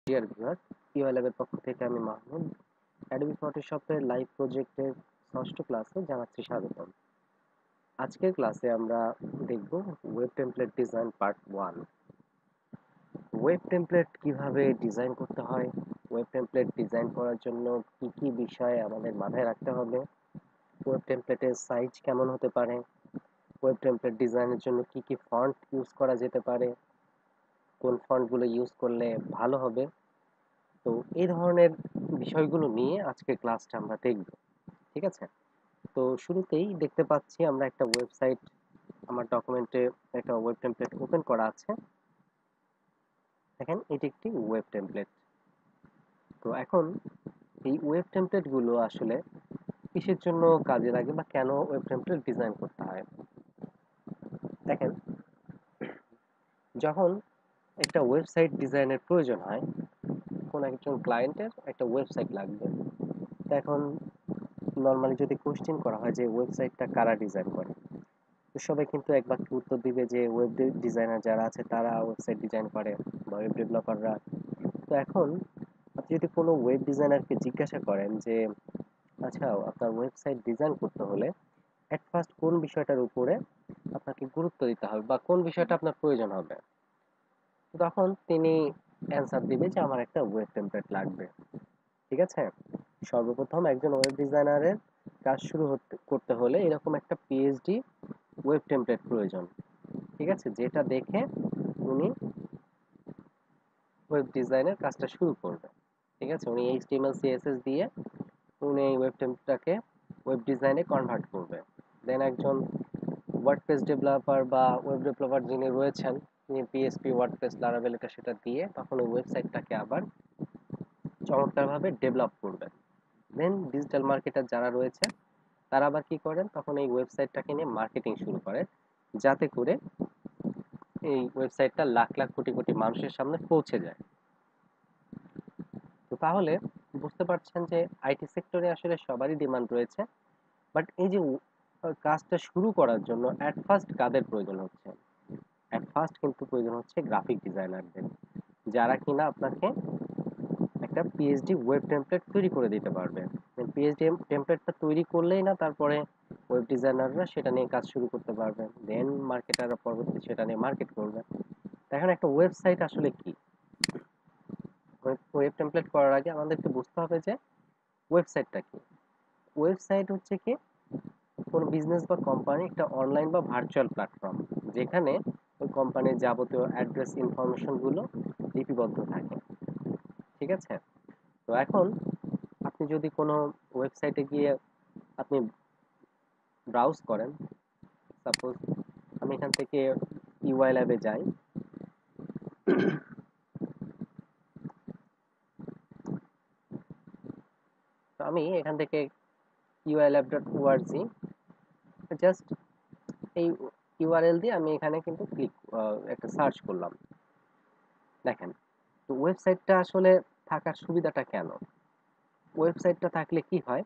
Dear viewer, UI ল্যাবের পক্ষ থেকে আমি মাহমুদ অ্যাডোবি ফটোশপের লাইভ প্রজেক্টের ষষ্ঠ ক্লাসে জানাচ্ছি স্বাগতম। আজকের ক্লাসে আমরা দেখব web template design part 1। Web template কিভাবে ডিজাইন করতে হয়, ওয়েব টেমপ্লেট ডিজাইন করার জন্য কি কি বিষয় আমাদের মাথায় রাখতে হবে, ওয়েব টেমপ্লেটের সাইজ কেমন হতে পারে, ওয়েব টেমপ্লেট ডিজাইনের জন্য কি কি ফন্ট ইউজ করা যেতে পারে, কোন ফন্টগুলো ইউজ করলে ভালো হবে। তো এই ধরনের বিষয়গুলো নিয়ে আজকের ক্লাসটা আমরা দেখব। ঠিক আছে? তো শুরুতেই দেখতে পাচ্ছি আমরা একটা ওয়েবসাইট, আমার ডকুমেন্টে একটা ওয়েব টেমপ্লেট ওপেন করা আছে। দেখেন এটি একটি ওয়েব টেমপ্লেট। তো এখন এই ওয়েব টেমপ্লেট গুলো আসলে কিসের জন্য কাজে লাগে বা কেন ওয়েব টেমপ্লেট ডিজাইন করতে হয়। দেখেন, যখন একটা ওয়েবসাইট ডিজাইনের প্রয়োজন হয়, কোন একজন ক্লায়েন্টের একটা ওয়েবসাইট লাগবে, তো এখন নর্মালি যদি কোশ্চেন করা হয় যে ওয়েবসাইটটা কারা ডিজাইন করে, তো সবাই কিন্তু এক বাক্যে উত্তর দিবে যে ওয়েব ডিজাইনার যারা আছে তারা ওয়েবসাইট ডিজাইন করে বা ওয়েব ডেভেলপাররা। তো এখন আপনি যদি কোনো ওয়েব ডিজাইনারকে জিজ্ঞাসা করেন যে আচ্ছা, আপনার ওয়েবসাইট ডিজাইন করতে হলে এট ফার্স্ট কোন বিষয়টার উপরে আপনাকে গুরুত্ব দিতে হবে বা কোন বিষয়টা আপনার প্রয়োজন হবে, তখন তিনি অ্যান্সার দিবে যে আমার একটা ওয়েব টেমপ্লেট লাগবে। ঠিক আছে? সর্বপ্রথম একজন ওয়েব ডিজাইনারের কাজ শুরু করতে হলে এরকম একটা পিএইচডি ওয়েব টেমপ্লেট প্রয়োজন। ঠিক আছে? যেটা দেখে উনি ওয়েব ডিজাইনের কাজটা শুরু করবে। ঠিক আছে? উনি এইচটিএমএল সিএসএস দিয়ে উনি এই ওয়েব টেমপ্লেটটাকে ওয়েব ডিজাইনে কনভার্ট করবে। দেন একজন ওয়ার্ডপ্রেস ডেভেলপার বা ওয়েব ডেভেলপার যিনি রয়েছেন, তিনি পিএসপি, ওয়ার্ডপ্রেস, লারাভেল এটা সেটা দিয়ে তখন ওই ওয়েবসাইটটাকে আবার চমৎকারভাবে ডেভেলপ করবেন। দেন ডিজিটাল মার্কেটার যারা রয়েছে তারা আবার কি করেন, তখন এই ওয়েবসাইটটাকে নিয়ে মার্কেটিং শুরু করে, যাতে করে এই ওয়েবসাইটটা লাখ লাখ কোটি কোটি মানুষের সামনে পৌঁছে যায়। তো তাহলে বুঝতে পারছেন যে আইটি সেক্টরে আসলে সবারই ডিমান্ড রয়েছে, বাট এই যে কাজটা শুরু করার জন্য অ্যাট ফার্স্ট কাদের প্রয়োজন হচ্ছে? অ্যাট ফার্স্ট কিন্তু প্রয়োজন হচ্ছে গ্রাফিক ডিজাইনারদের, যারা কিনা আপনাকে একটা পিএইচডি ওয়েব টেমপ্লেট তৈরি করে দিতে পারবে। পিএইচডি টেমপ্লেটটা তৈরি করলেই না তারপরে ওয়েব ডিজাইনাররা সেটা নিয়ে কাজ শুরু করতে পারবে, দেন মার্কেটাররা পরবর্তী সেটা নিয়ে মার্কেট করবে। এখন একটা ওয়েবসাইট আসলে কি, ওয়েব টেমপ্লেট করার আগে আমাদেরকে বুঝতে হবে যে ওয়েবসাইটটা কি। ওয়েবসাইট হচ্ছে কি কোনো বিজনেস বা কোম্পানি একটা অনলাইন বা ভার্চুয়াল প্ল্যাটফর্ম, যেখানে ওই কোম্পানির যাবতীয় অ্যাড্রেস ইনফরমেশন গুলো লিপিবদ্ধ থাকে। ঠিক আছে? তো এখন আপনি যদি কোনো ওয়েবসাইটে গিয়ে আপনি ব্রাউজ করেন, সাপোজ আমি এখান থেকে ইউআই ল্যাবে যাই। তো আমি এখান থেকে uilab.org জাস্ট এই ইউআরএল দিয়ে আমি এখানে কিন্তু একটা সার্চ করলাম। দেখেন, তো ওয়েবসাইটটা আসলে থাকার সুবিধাটা কেন, ওয়েবসাইটটা থাকলে কি হয়,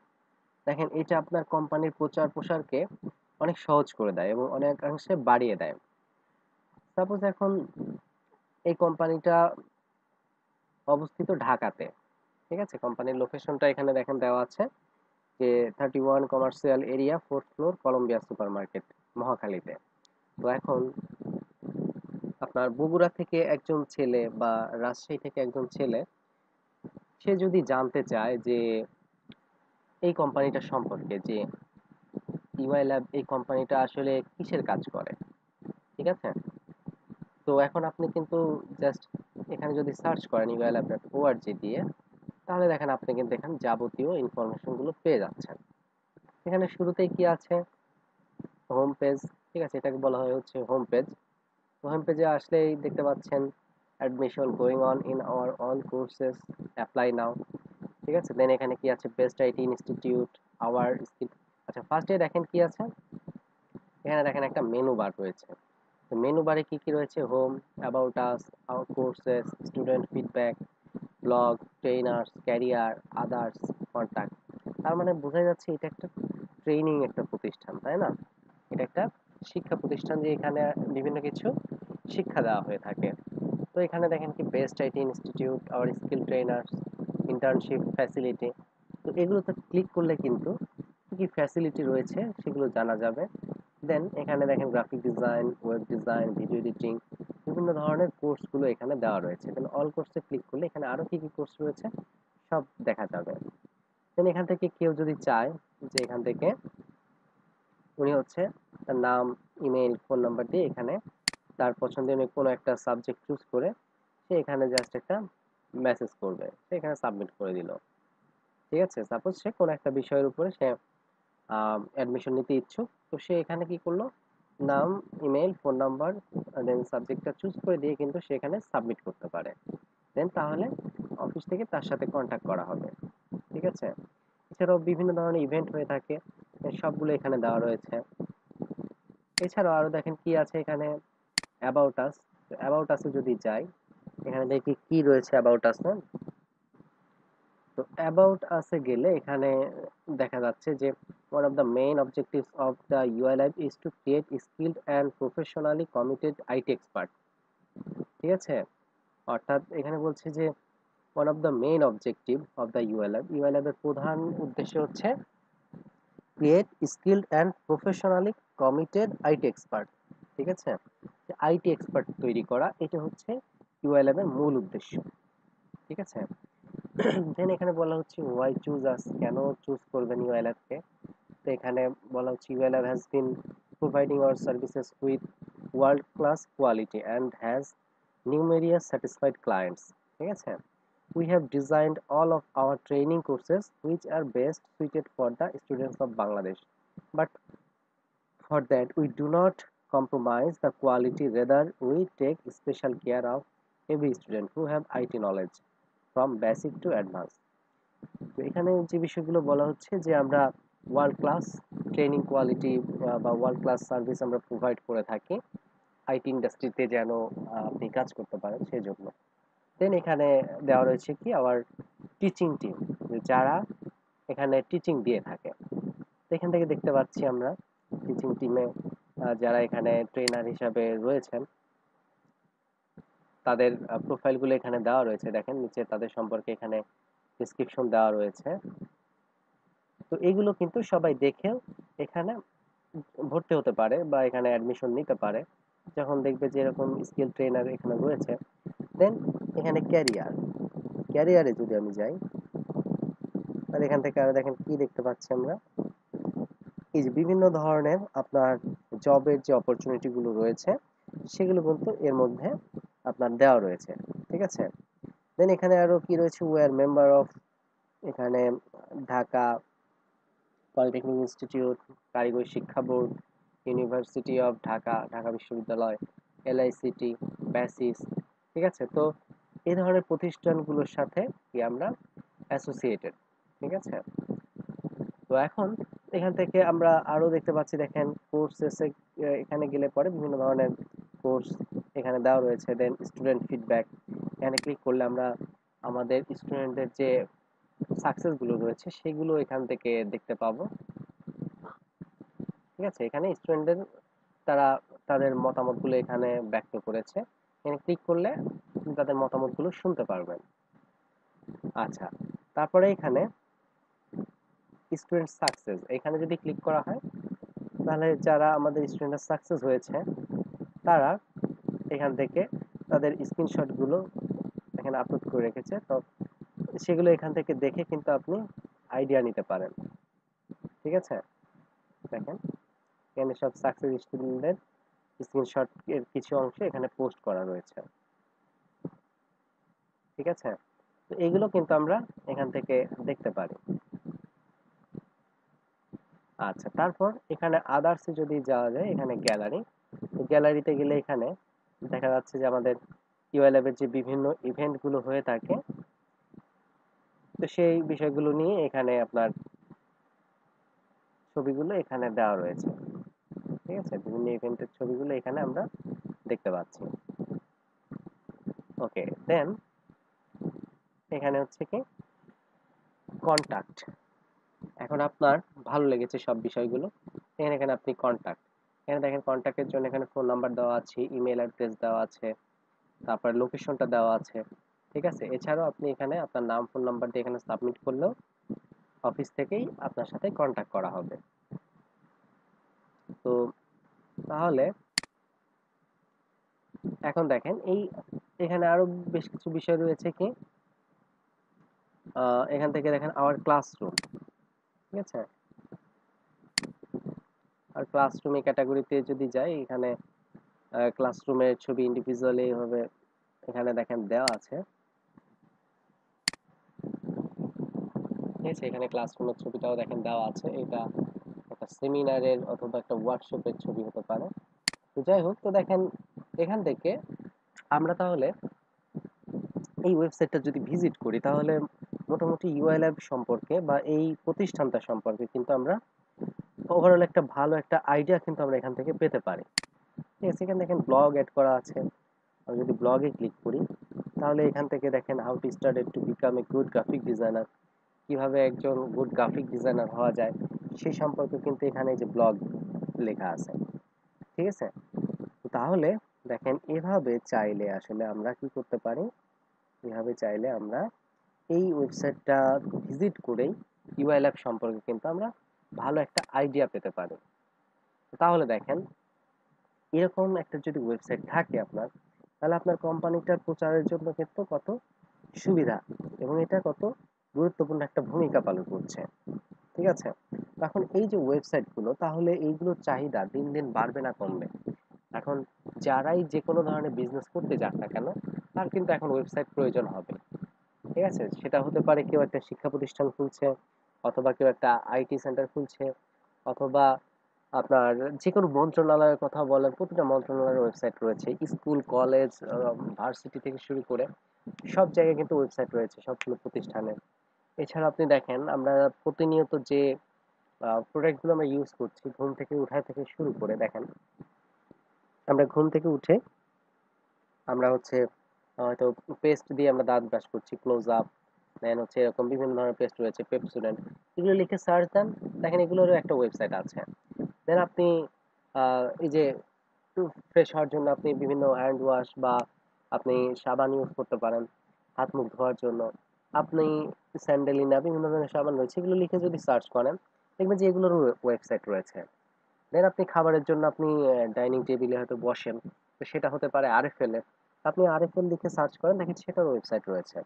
দেখেন এটা আপনার কোম্পানির প্রচার প্রসারকে অনেক সহজ করে দেয় এবং অনেকাংশে বাড়িয়ে দেয়। সাপোজ এখন এই কোম্পানিটা অবস্থিত ঢাকাতে। ঠিক আছে? কোম্পানির লোকেশনটা এখানে দেখেন দেওয়া আছে যে 31 commercial area, 4th floor, Columbia super market, মহাখালীতে। তো এখন আপনার বগুড়া থেকে একজন ছেলে বা রাজশাহী থেকে একজন ছেলে, সে যদি জানতে চায় যে এই কোম্পানিটা সম্পর্কে, যে ইউআই ল্যাব এই কোম্পানিটা আসলে কিসের কাজ করে। ঠিক আছে? তো এখন আপনি কিন্তু জাস্ট এখানে যদি সার্চ করেন uilab.org দিয়ে, তাহলে দেখেন আপনি কিন্তু এখানে যাবতীয় ইনফরমেশন গুলো পেয়ে যাচ্ছেন। এখানে শুরুতেই কি আছে, হোম পেজ। ঠিক আছে? এটাকে বলা হয় হচ্ছে হোম পেজ। হোম পেজে আসলেই দেখতে পাচ্ছেন admission going on in our all courses, apply now. ঠিক আছে? দেন এখানে কি আছে, best IT institute, our skill. আচ্ছা, ফার্স্টে দেখেন কি আছে, এখানে দেখেন একটা মেনু বার রয়েছে। তো মেনু বারে কি কি রয়েছে, home, about us, our courses, student feedback, blog, trainers, career, others, contact. তার মানে বোঝা যাচ্ছে এটা একটা ট্রেনিং একটা প্রতিষ্ঠান, তাই না? এটা একটা শিক্ষা প্রতিষ্ঠান, যে এখানে বিভিন্ন কিছু শিক্ষা দেওয়া হয়ে থাকে। তো এখানে দেখেন কি best IT institute, our skill trainers, internship facility. তো এগুলোতে ক্লিক করলে কিন্তু কি কি ফ্যাসিলিটি রয়েছে সেগুলো জানা যাবে। দেন এখানে দেখেন graphic design, web design, video editing, বিভিন্ন ধরনের কোর্সগুলো এখানে দেওয়া রয়েছে। দেন অল কোর্সে ক্লিক করলে এখানে আরো কি কি কোর্স রয়েছে সব দেখা যাবে। দেন এখান থেকে কেউ যদি চায় যে এখান থেকে উনি হচ্ছে তার নাম, ইমেইল, ফোন নাম্বার দিয়ে এখানে তার পছন্দের কোনো একটা সাবজেক্ট চুজ করে সে এখানে জাস্ট একটা মেসেজ করবে, সে এখানে সাবমিট করে দিল। ঠিক আছে, সাপোজ সে কোনো একটা বিষয়ের উপরে সে অ্যাডমিশন নিতে ইচ্ছুক, তো সে এখানে কি করলো, নাম, ইমেল, ফোন নাম্বার, দেন সাবজেক্টটা চুজ করে দিয়ে কিন্তু সে এখানে সাবমিট করতে পারে। দেন তাহলে অফিস থেকে তার সাথে কন্ট্যাক্ট করা হবে। ঠিক আছে, এছাড়াও বিভিন্ন ধরনের ইভেন্ট হয়ে থাকে, সবগুলো এখানে দেওয়া রয়েছে। এছাড়াও আরো দেখেন কি আছে এখানে, অ্যাবাউট আস। অ্যাবাউট আসে যদি যাই, এখানে দেখি কি রয়েছে অ্যাবাউট আসে। তো অ্যাবাউট আসে গেলে এখানে দেখা যাচ্ছে যে one of the main objectives of the UI Lab is to create skilled and professionally committed IT expert। ঠিক আছে, অর্থাৎ এখানে বলছে যে one of the main objective of the UI Lab, UI Lab এর প্রধান উদ্দেশ্য হচ্ছে create skilled and professionally committed IT expert. ঠিক আছে, আইটি এক্সপার্ট তৈরি করা, এটা হচ্ছে ইউআই ল্যাবের মূল উদ্দেশ্য। ঠিক আছে, দেন এখানে বলা হচ্ছে ওয়াই চুজ আস, কেন চুজ করবেন ইউআই ল্যাবকে। তো এখানে বলা হচ্ছে UI lab has been providing our services with world class quality and has numerous satisfied clients. ঠিক আছে, we have designed all of our training courses which are best suited for the students of Bangladesh. But for that, we do not compromise the quality, rather, we take special care of every student who have IT knowledge from basic to advanced. তো এখানে যে বিষয়গুলো বলা হচ্ছে যে আমরা world class training quality বা world class service আমরা প্রোভাইড করে থাকি আইটি ইন্ডাস্ট্রিতে, যেন আপনি কাজ করতে পারেন সেই জন্য। দেন এখানে দেওয়া রয়েছে কি আবার টিচিং টিম, যারা এখানে টিচিং দিয়ে থাকে। তো এখান থেকে দেখতে পাচ্ছি আমরা টিচিং টিমে যারা এখানে ট্রেনার হিসাবে রয়েছেন তাদের প্রোফাইলগুলো এখানে দেওয়া রয়েছে। দেখেন নিচে তাদের সম্পর্কে এখানে ডেসক্রিপশন দেওয়া রয়েছে। তো এগুলো কিন্তু সবাই দেখে এখানে ভর্তি হতে পারে বা এখানে অ্যাডমিশন নিতে পারে যখন দেখবে যে এরকম স্কিল ট্রেনার এখানে রয়েছে। দেন এখানে ক্যারিয়ার, ক্যারিয়ারে যদি আমি যাই তাহলে এখান থেকে আরো দেখেন কি দেখতে পাচ্ছি আমরা, এই যে বিভিন্ন ধরনের আপনার জবের যে অপরচুনিটি গুলো রয়েছে সেগুলো কিন্তু এর মধ্যে আপনার দেওয়া রয়েছে। ঠিক আছে, দেন এখানে আরো কি রয়েছে, ওয়ার মেম্বার অফ, এখানে ঢাকা পলিটেকনিক ইনস্টিটিউট, কারিগরি শিক্ষা board, university of Dhaka, Dhaka বিশ্ববিদ্যালয়, এলআইসিটি, ব্যাসিস। ঠিক আছে, তো এই ধরনের প্রতিষ্ঠানগুলোর সাথে কি আমরা অ্যাসোসিয়েটেড। ঠিক আছে, তো এখন এখান থেকে আমরা আরো দেখতে পাচ্ছি, দেখেন কোর্সেসে এখানে গেলে পরে বিভিন্ন ধরনের কোর্স এখানে দেওয়া রয়েছে। দেন স্টুডেন্ট ফিডব্যাক, এখানে ক্লিক করলে আমরা আমাদের স্টুডেন্টদের যে সাকসেস গুলো রয়েছে সেগুলো এখান থেকে দেখতে পাবো। ঠিক আছে, এখানে স্টুডেন্টদের তারা তাদের মতামতগুলো এখানে ব্যক্ত করেছে, এখানে ক্লিক করলে তাদের মতামতগুলো শুনতে পারবেন। আচ্ছা, তারপরে এখানে স্টুডেন্ট সাকসেস, এখানে যদি ক্লিক করা হয় তাহলে যারা আমাদের স্টুডেন্টরা সাকসেস হয়েছে তারা এখান থেকে তাদের স্ক্রিনশট গুলো এখানে আপলোড করে রেখেছে। তো সেগুলো এখান থেকে দেখে কিন্তু আপনি আইডিয়া নিতে পারেন। ঠিক আছে, দেখেন এখানে সব সাকসেস স্টুডেন্টদের স্ক্রিনশট এর কিছু অংশ এখানে পোস্ট করা রয়েছে। ঠিক আছে, তো এগুলো কিন্তু আমরা এখান থেকে দেখতে পারি। আচ্ছা, তারপর এখানে আদার্সে যদি যাওয়া যায়, এখানে গ্যালারি, গ্যালারিতে গেলে এখানে দেখা যাচ্ছে যে আমাদের ইউআই ল্যাবের যে বিভিন্ন ইভেন্ট গুলো হয়ে থাকে, তো সেই বিষয়গুলো নিয়ে এখানে আপনার ছবিগুলো এখানে দেওয়া রয়েছে। ঠিক আছে, বিভিন্ন ইভেন্টের ছবিগুলো এখানে আমরা দেখতে পাচ্ছি। ওকে, দেন এখানে হচ্ছে কি কন্টাক্ট, এখন আপনার ভালো লেগেছে সব বিষয়গুলো, এখানে আপনি কন্টাক্ট, এখানে দেখেন কন্টাক্টের জন্য এখানে ফোন নাম্বার দেওয়া আছে, ইমেল অ্যাড্রেস দেওয়া আছে। তারপর লোকেশনটা দেওয়া আছে, ঠিক আছে? এছাড়াও আপনি এখানে আপনার নাম ফোন নাম্বার দিয়ে এখানে সাবমিট করলেও অফিস থেকেই আপনার সাথে কন্ট্যাক্ট করা হবে। তো তাহলে এখন দেখেন এখানে আরো বেশ কিছু বিষয় রয়েছে কি, এখান থেকে দেখেন আওয়ার ক্লাসরুম, ঠিক আছে? আর ক্লাসরুমে ক্যাটাগরিতে যদি যাই, এখানে ক্লাসরুমের ছবি ইন্ডিভিজুয়ালি এভাবে এখানে দেখেন দেওয়া আছে, ঠিক আছে? এখানে ক্লাসরুমের ছবিটাও দেখেন দেওয়া আছে। এটা একটা সেমিনারের অথবা একটা ওয়ার্কশপের ছবি হতে পারে। তো যাই হোক, তো দেখেন এখান থেকে আমরা তাহলে এই ওয়েবসাইটটা যদি ভিজিট করি, তাহলে মোটামুটি ইউআই ল্যাব সম্পর্কে বা এই প্রতিষ্ঠানটা সম্পর্কে কিন্তু আমরা ওভারঅল একটা ভালো একটা আইডিয়া কিন্তু আমরা এখান থেকে পেতে পারি, ঠিক আছে? এখানে দেখেন ব্লগ এড করা আছে। আমি যদি ব্লগে ক্লিক করি, তাহলে এখান থেকে দেখেন how to start to become a good graphic designer, কিভাবে একজন গুড গ্রাফিক ডিজাইনার হওয়া যায় সেই সম্পর্কে কিন্তু এখানে যে ব্লগ লেখা আছে, ঠিক আছে? তাহলে দেখেন এভাবে চাইলে আসলে আমরা কি করতে পারি, এভাবে চাইলে আমরা এই ওয়েবসাইটটা ভিজিট করেই ইউআই ল্যাব সম্পর্কে কিন্তু আমরা ভালো একটা আইডিয়া পেতে পারি। তাহলে দেখেন এরকম একটা যদি ওয়েবসাইট থাকে আপনার, তাহলে আপনার কোম্পানিটার প্রচারের জন্য কিন্তু কত সুবিধা এবং এটা কত গুরুত্বপূর্ণ একটা ভূমিকা পালন করছে, ঠিক আছে? এখন এই যে ওয়েবসাইটগুলো, তাহলে এইগুলোর চাহিদা দিন দিন বাড়বে না কমবে? এখন যারাই যে কোনো ধরনের বিজনেস করতে যাক না কেন, তার কিন্তু এখন ওয়েবসাইট প্রয়োজন হবে, ঠিক আছে? সেটা হতে পারে কেউ একটা শিক্ষা প্রতিষ্ঠান খুলছে, অথবা কেউ একটা আইটি সেন্টার খুলছে, অথবা আপনার যে কোনো মন্ত্রণালয়ের কথা বলেন, প্রতিটা মন্ত্রণালয়ের ওয়েবসাইট রয়েছে। স্কুল, কলেজ, ভার্সিটি থেকে শুরু করে সব জায়গায় কিন্তু ওয়েবসাইট রয়েছে সবগুলো প্রতিষ্ঠানের। এছাড়া আপনি দেখেন আমরা প্রতিনিয়ত যে প্রোডাক্টগুলো আমরা ইউজ করছি, ঘুম থেকে উঠা থেকে শুরু করে দেখেন, আমরা ঘুম থেকে উঠে আমরা হচ্ছে হয়তো পেস্ট দিয়ে আমরা দাঁত ব্রাশ করছি, ক্লোজ আপ, দেন হচ্ছে এরকম বিভিন্ন ধরনের পেস্ট রয়েছে, পেপসোডেন্ট, এগুলো লিখে সার্চ দেন, দেখেন এগুলোরও একটা ওয়েবসাইট আছে। দেন আপনি এই যে একটু ফ্রেশ হওয়ার জন্য আপনি বিভিন্ন হ্যান্ড ওয়াশ বা আপনি সাবান ইউজ করতে পারেন হাত মুখ ধোয়ার জন্য। আপনি স্যান্ডেলিনা বিভিন্ন ধরনের সাবান রয়েছে, এগুলো লিখে যদি সার্চ করেন, দেখবেন যে এগুলোর ওয়েবসাইট রয়েছে। দেন আপনি খাবারের জন্য আপনি ডাইনিং টেবিলে হয়তো বসেন, তো সেটা হতে পারে আরএফএল এর, আপনি আরএফএল লিখে সার্চ করেন, দেখেন সেটার ওয়েবসাইট রয়েছে।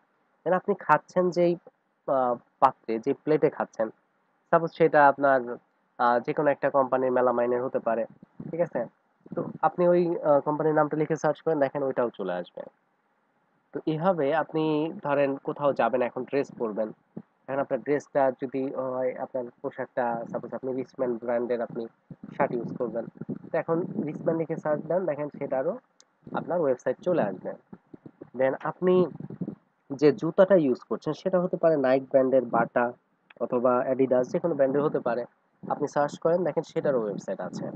দেন আপনি খাচ্ছেন যেই পাত্রে যে প্লেটে খাচ্ছেন, সাপোজ সেটা আপনার যে কোনো একটা কোম্পানির মেলামাইনের হতে পারে, ঠিক আছে? তো আপনি ওই কোম্পানির নামটা লিখে সার্চ করেন, দেখেন ওইটাও চলে আসবে। তো এভাবে আপনি ধরেন কোথাও যাবেন, এখন ড্রেস পরবেন, এখন আপনার ড্রেসটা যদি হয় আপনার পোশাকটা, সাপোজ আপনি রিচম্যান ব্র্যান্ডের আপনি শার্ট ইউজ করবেন, তো এখন রিচম্যান লিখে সার্চ দেন, দেখেন সেটারও আপনার ওয়েবসাইট চলে আসবে। দেন আপনি যে জুতাটা ইউজ করছেন সেটা হতে পারে নাইক ব্র্যান্ডের, বাটা অথবা অ্যাডিডাস, যে কোনো ব্র্যান্ডের হতে পারে, আপনি সার্চ করেন, দেখেন সেটারও ওয়েবসাইট আছে।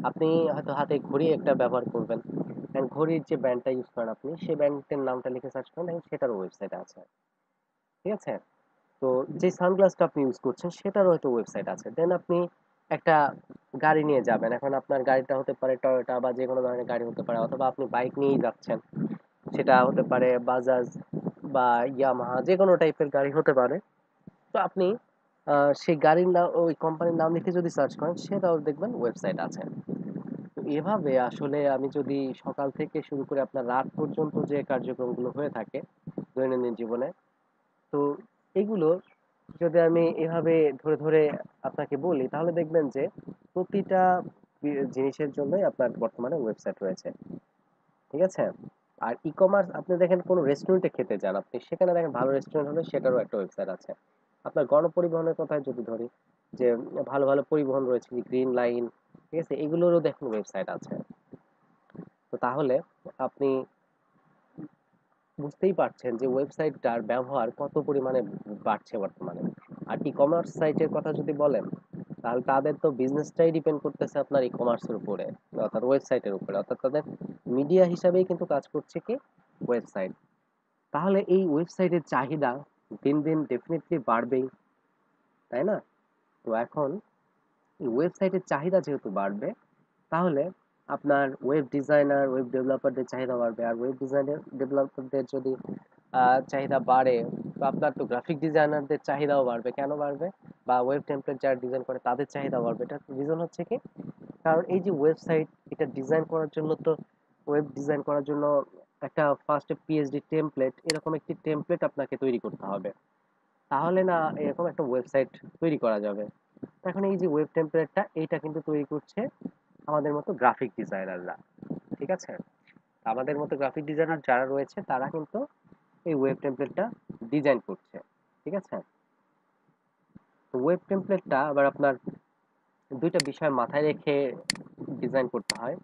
আপনি হয়তো হাতে ঘড়ি একটা ব্যবহার করবেন, ঘড়ির যে ব্র্যান্ডটা ইউজ করেন আপনি সেই ব্র্যান্ডের নামটা লিখে সার্চ করেন, দেখেন সেটারও ওয়েবসাইট আছে, ঠিক আছে? তো যে সানগ্লাসটা আপনি ইউজ করছেন সেটারও হয়তো ওয়েবসাইট আছে। দেন আপনি একটা গাড়ি নিয়ে যাবেন, এখন আপনার গাড়িটা হতে পারে টয়োটা বা যে কোনো ধরনের গাড়ি হতে পারে, অথবা আপনি বাইক নিয়েই যাচ্ছেন, সেটা হতে পারে বাজাজ বা ইয়ামাহা, যে কোনো টাইপের গাড়ি হতে পারে। তো আপনি সেই গাড়ির নাম, ওই কোম্পানির নাম লিখে যদি সার্চ করেন, সেটাও দেখবেন ওয়েবসাইট আছে। তো এভাবে আসলে আমি যদি সকাল থেকে শুরু করে আপনার রাত পর্যন্ত যে কার্যক্রমগুলো হয়ে থাকে দৈনন্দিন জীবনে, তো এগুলো যদি আমি এভাবে ধরে ধরে আপনাকে বলি, তাহলে দেখবেন যে প্রতিটা জিনিসের জন্যই আপনার বর্তমানে ওয়েবসাইট রয়েছে, ঠিক আছে? আর ই কমার্স, আপনি দেখেন কোনো রেস্টুরেন্টে খেতে যান, আপনি সেখানে দেখেন ভালো রেস্টুরেন্ট হলে সেটারও একটা ওয়েবসাইট আছে। আপনার গণপরিবহনের কথায় যদি ধরি, যে ভালো ভালো পরিবহন রয়েছে, যে গ্রিন লাইন, ঠিক আছে, এগুলোরও দেখেন ওয়েবসাইট আছে। তো তাহলে আপনি বুঝতেই পারছেন যে ওয়েবসাইটটার ব্যবহার কত পরিমাণে বাড়ছে বর্তমানে। আর ই কমার্স সাইটের কথা যদি বলেন, তাহলে তাদের তো বিজনেসটাই ডিপেন্ড করতেছে আপনার ই কমার্সের উপরে, অর্থাৎ ওয়েবসাইটের উপরে, অর্থাৎ তাদের মিডিয়া হিসাবেই কিন্তু কাজ করছে কি, ওয়েবসাইট। তাহলে এই ওয়েবসাইটের চাহিদা দিন দিন ডেফিনেটলি বাড়বেই, তাই না? তো এখন এই ওয়েবসাইটের চাহিদা যেহেতু বাড়বে, তাহলে আপনার ওয়েব ডিজাইনার, ওয়েব ডেভেলপারদের চাহিদা বাড়বে। আর ওয়েব ডিজাইনার ডেভেলপারদের যদি চাহিদা বাড়ে, তো আপনার তো গ্রাফিক ডিজাইনারদের চাহিদাও বাড়বে। কেন বাড়বে? বা ওয়েব টেমপ্লেট যারা ডিজাইন করে তাদের চাহিদা বাড়বে। এটার রিজন হচ্ছে কি, কারণ এই যে ওয়েবসাইট, এটা ডিজাইন করার জন্য তো, ওয়েব ডিজাইন করার জন্য একটা ফার্স্টে পিএইচডি টেমপ্লেট, এরকম একটি টেমপ্লেট আপনাকে তৈরি করতে হবে। তাহলে না এরকম একটা ওয়েবসাইট তৈরি করা যাবে। এখন এই যে ওয়েব টেমপ্লেটটা, এইটা কিন্তু তৈরি করছে আমাদের মতো গ্রাফিক ডিজাইনাররা। ঠিক আছে? আমাদের মতো গ্রাফিক ডিজাইনার যারা রয়েছে তারা কিন্তু এই ওয়েব টেমপ্লেটটা ডিজাইন করছে। ঠিক আছে? তো ওয়েব টেমপ্লেটটা আবার আপনার দুইটা বিষয় মাথায় রেখে ডিজাইন করতে হয়।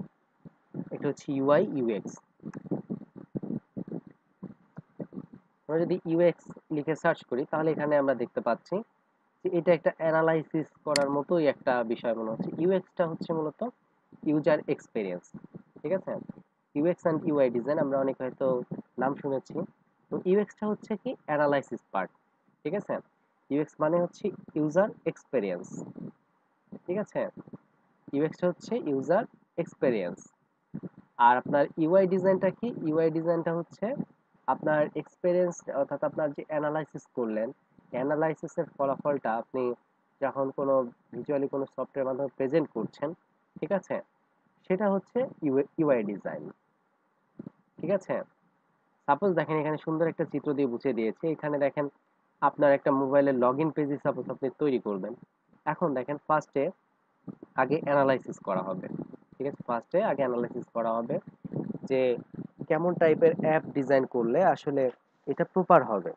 একটা হচ্ছে ইউআই, ইউএক্স। আমরা যদি ইউএক্স লিখে সার্চ করি, তাহলে এখানে আমরা দেখতে পাচ্ছি যে এটা একটা অ্যানালাইসিস করার মতোই একটা বিষয় মনে হচ্ছে। ইউএক্সটা হচ্ছে মূলত ইউজার এক্সপেরিয়েন্স। ঠিক আছে? ইউএক্স অ্যান্ড ইউআই ডিজাইন আমরা অনেক হয়তো নাম শুনেছি। তো ইউএক্সটা হচ্ছে কি অ্যানালাইসিস পার্ট। ঠিক আছে? ইউএক্স মানে হচ্ছে ইউজার এক্সপেরিয়েন্স। ঠিক আছে? ইউএক্সটা হচ্ছে ইউজার এক্সপেরিয়েন্স। আর আপনার ইউআই ডিজাইনটা কি? ইউআই ডিজাইনটা হচ্ছে আপনার এক্সপেরিয়েন্স, অর্থাৎ আপনার যে অ্যানালাইসিস করলেন, অ্যানালাইসিসের ফলাফলটা আপনি যখন কোনো ভিজুয়ালি কোনো সফটওয়্যার মাধ্যমে প্রেজেন্ট করছেন, ঠিক আছে, সেটা হচ্ছে ইউআই ডিজাইন। ঠিক আছে? সাপোজ দেখেন, এখানে সুন্দর একটা চিত্র দিয়ে বুঝিয়ে দিয়েছে। এখানে দেখেন আপনার একটা মোবাইলের লগ ইন পেজে সাপোজ আপনি তৈরি করবেন। এখন দেখেন ফার্স্টে আগে অ্যানালাইসিস করা হবে। ঠিক আছে? ফার্স্টে আগে অ্যানালাইসিস করা হবে যে কেমন টাইপের অ্যাপ ডিজাইন করলে আসলে এটা প্রপার হবে।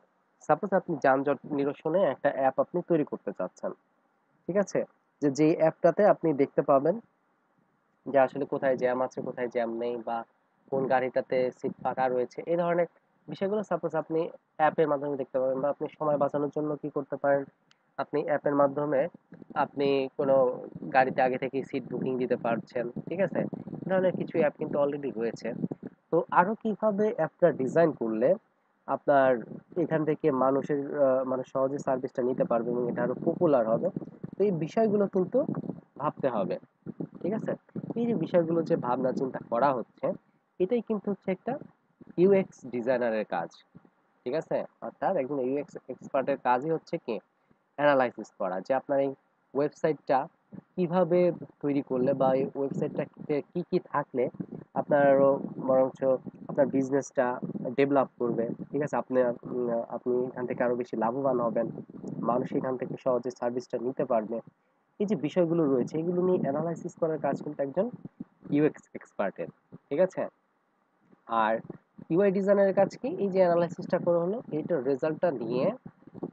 সাপোজ আপনি যানজট নিরসনে একটা অ্যাপ আপনি তৈরি করতে চাচ্ছেন। ঠিক আছে? যে যেই অ্যাপটাতে আপনি দেখতে পাবেন যে আসলে কোথায় জ্যাম আছে, কোথায় জ্যাম নেই, বা কোন গাড়িটাতে সিট ফাঁকা রয়েছে, এই ধরনের বিষয়গুলো সাপোজ আপনি অ্যাপের মাধ্যমে দেখতে পাবেন। বা আপনি সময় বাঁচানোর জন্য কি করতে পারেন, আপনি অ্যাপের মাধ্যমে আপনি কোনো গাড়িতে আগে থেকেই সিট বুকিং দিতে পারছেন। ঠিক আছে? এই ধরনের কিছু অ্যাপ কিন্তু অলরেডি রয়েছে। তো আরো কিভাবে অ্যাপটা ডিজাইন করলে আপনার এখান থেকে মানুষ সহজে সার্ভিসটা নিতে পারবে এবং এটা আরো পপুলার হবে, তো এই বিষয়গুলো কিন্তু ভাবতে হবে। ঠিক আছে? এই যে বিষয়গুলো যে ভাবনা চিন্তা করা হচ্ছে, এটাই কিন্তু হচ্ছে একটা ইউএক্স ডিজাইনারের কাজ। ঠিক আছে? অর্থাৎ একজন ইউএক্স এক্সপার্টের কাজই হচ্ছে কি অ্যানালাইসিস করা, যে আপনার এই ওয়েবসাইটটা কিভাবে তৈরি করলে, বা এই ওয়েবসাইটটাতে কি কি থাকলে আপনার আরো বরঞ্চ আপনার বিজনেসটা ডেভেলপ করবে। ঠিক আছে? আপনি এখান থেকে আরো বেশি লাভবান হবেন, মানুষ এখান থেকে সহজে সার্ভিসটা নিতে পারবে। এই যে বিষয়গুলো রয়েছে, এগুলো নিয়ে অ্যানালাইসিস করার কাজ কিন্তু একজন ইউএক্স এক্সপার্টের। ঠিক আছে? আর ইউআই ডিজাইনারের কাজ কি? এই যে অ্যানালাইসিসটা করা হলো, এইটার রেজাল্টটা নিয়ে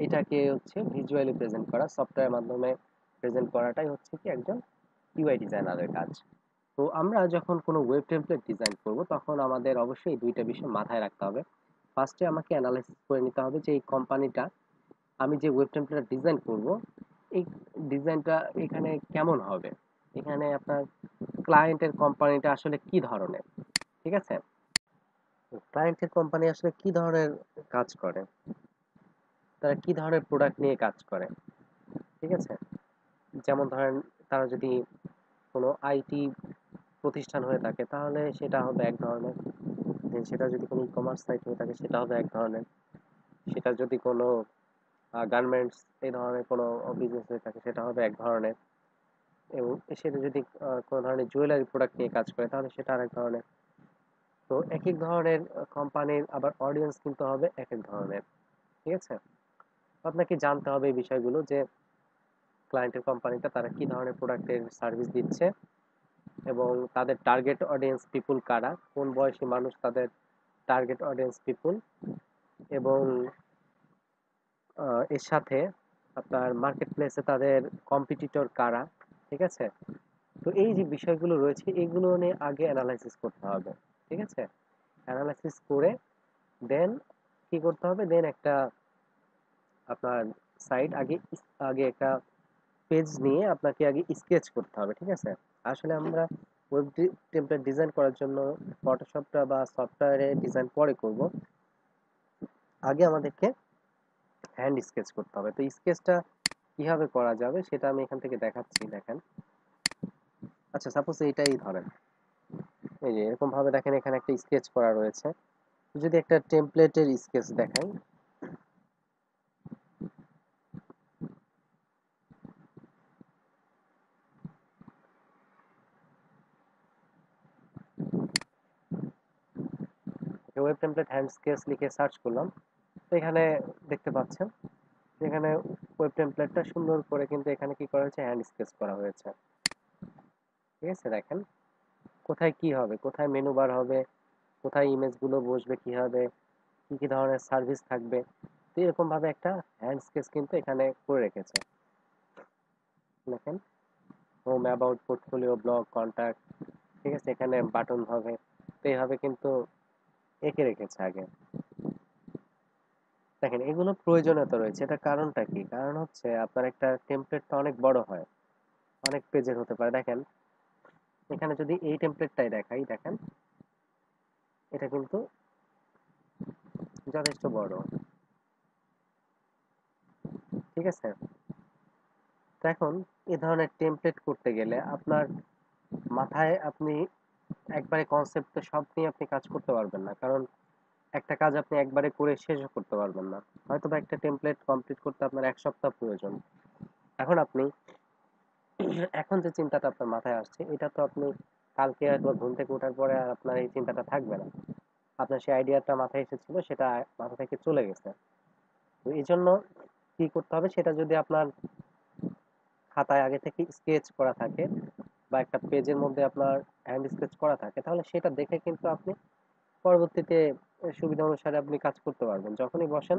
এটাকে হচ্ছে ভিজুয়ালি প্রেজেন্ট করা, সফটওয়্যার মাধ্যমে প্রেজেন্ট করাটাই হচ্ছে কি একজন ইউআই ডিজাইনারের কাজ। তো আমরা যখন কোনো ওয়েব টেমপ্লেট ডিজাইন করব, তখন আমাদের অবশ্যই এই দুইটা বিষয় মাথায় রাখতে হবে। ফার্স্টে আমাকে অ্যানালাইসিস করে নিতে হবে যে এই কোম্পানিটা, আমি যে ওয়েব টেমপ্লেট ডিজাইন করব, এই ডিজাইনটা এখানে কেমন হবে, এখানে আপনার ক্লায়েন্টের কোম্পানিটা আসলে কি ধরনের। ঠিক আছে? ক্লায়েন্টের কোম্পানি আসলে কি ধরনের কাজ করে, তারা কি ধরনের প্রোডাক্ট নিয়ে কাজ করে। ঠিক আছে? যেমন ধরেন, তারা যদি কোনো আইটি প্রতিষ্ঠান হয়ে থাকে তাহলে সেটা হবে এক ধরনের। দেন সেটা যদি কোনো ই কমার্স সাইট হয়ে থাকে সেটা হবে এক ধরনের। সেটা যদি কোনো গার্মেন্টস এই ধরনের কোনো বিজনেস হয়ে থাকে সেটা হবে এক ধরনের। এবং সেটা যদি কোনো ধরনের জুয়েলারি প্রোডাক্ট নিয়ে কাজ করে তাহলে সেটা আরেক ধরনের। তো এক এক ধরনের কোম্পানির আবার অডিয়েন্স কিন্তু হবে এক এক ধরনের। ঠিক আছে? আপনাকে জানতে হবে এই বিষয়গুলো, যে ক্লায়েন্টের কোম্পানিটা তারা কি ধরনের প্রোডাক্টের সার্ভিস দিচ্ছে, এবং তাদের টার্গেট অডিয়েন্স পিপুল কারা, কোন বয়সী মানুষ তাদের টার্গেট অডিয়েন্স পিপুল, এবং এর সাথে আপনার মার্কেট প্লেসে তাদের কম্পিটিটর কারা। ঠিক আছে? তো এই যে বিষয়গুলো রয়েছে, এগুলো নিয়ে আগে অ্যানালাইসিস করতে হবে। ঠিক আছে? অ্যানালাইসিস করে দেন কি করতে হবে, দেন একটা আপনার সাইট আগে একটা পেজ নিয়ে আপনাকে আগে স্কেচ করতে হবে। ঠিক আছে? আসলে আমরা ওয়েব টেমপ্লেট ডিজাইন করার জন্য ফটোশপটা বা সফটওয়্যারে ডিজাইন পরে করব, আগে আমাদেরকে হ্যান্ড স্কেচ করতে হবে। তো স্কেচটা কিভাবে করা যাবে সেটা আমি এখান থেকে দেখাচ্ছি। দেখেন, আচ্ছা সাপোজ এইটাই ধরেন, এই যে এরকম ভাবে দেখেন এখানে একটা স্কেচ করা রয়েছে। যদি একটা টেমপ্লেটের স্কেচ দেখাই, ওয়েব টেমপ্লেট হ্যান্ড স্কেচ লিখে সার্চ করলাম, তো এখানে দেখতে পাচ্ছেন এখানে ওয়েব টেমপ্লেটটা সুন্দর করে কিন্তু এখানে কি করা হয়েছে, হ্যান্ড স্কেচ করা হয়েছে। ঠিক আছে, দেখেন কোথায় কি হবে, কোথায় মেনু বার হবে, কোথায় ইমেজগুলো বসবে, কিভাবে কি কি ধরনের সার্ভিস থাকবে, তো এরকম ভাবে একটা হ্যান্ড স্কেচ কিন্তু এখানে করে রেখেছে। দেখেন home, about, portfolio, blog, contact, ঠিক আছে, এখানে বাটন হবে, তো এইভাবে কিন্তু এঁকে রেখেছে আগে। দেখেন এগুলো প্রয়োজনীয়তা রয়েছে, এটা কারণটা কি, কারণ হচ্ছে আপনার একটা টেমপ্লেটটা অনেক বড় হয়, অনেক পেজের হতে পারে। দেখেন এখানে যদি এই টেমপ্লেটটাই দেখাই, দেখেন এটা কিন্তু যথেষ্ট বড়। ঠিক আছে, তো এখন এই ধরনের টেমপ্লেট করতে গেলে আপনার মাথায় আপনি একবারে কনসেপ্ট সব নিয়ে আপনি কাজ করতে পারবেন না, কারণ একটা কাজ আপনি একবারে করে শেষও করতে পারবেন না। হয়তো বা একটা টেমপ্লেট কমপ্লিট করতে আপনার 1 সপ্তাহ প্রয়োজন। এখন আপনি এখন যে চিন্তাটা আপনার মাথায় আসছে, এটা তো আপনি কালকে একবার ঘুম থেকে ওঠার পরে আর আপনার এই চিন্তাটা থাকবে না। আপনার সেই আইডিয়াটা মাথায় এসেছিল, সেটা মাথা থেকে চলে গেছে। তো এই জন্য কি করতে হবে, সেটা যদি আপনার খাতায় আগে থেকে স্কেচ করা থাকে বা একটা পেজের মধ্যে আপনার হ্যান্ড স্কেচ করা থাকে, তাহলে সেটা দেখে কিন্তু আপনি পরবর্তীতে সুবিধা অনুসারে আপনি কাজ করতে পারবেন। যখনই বসেন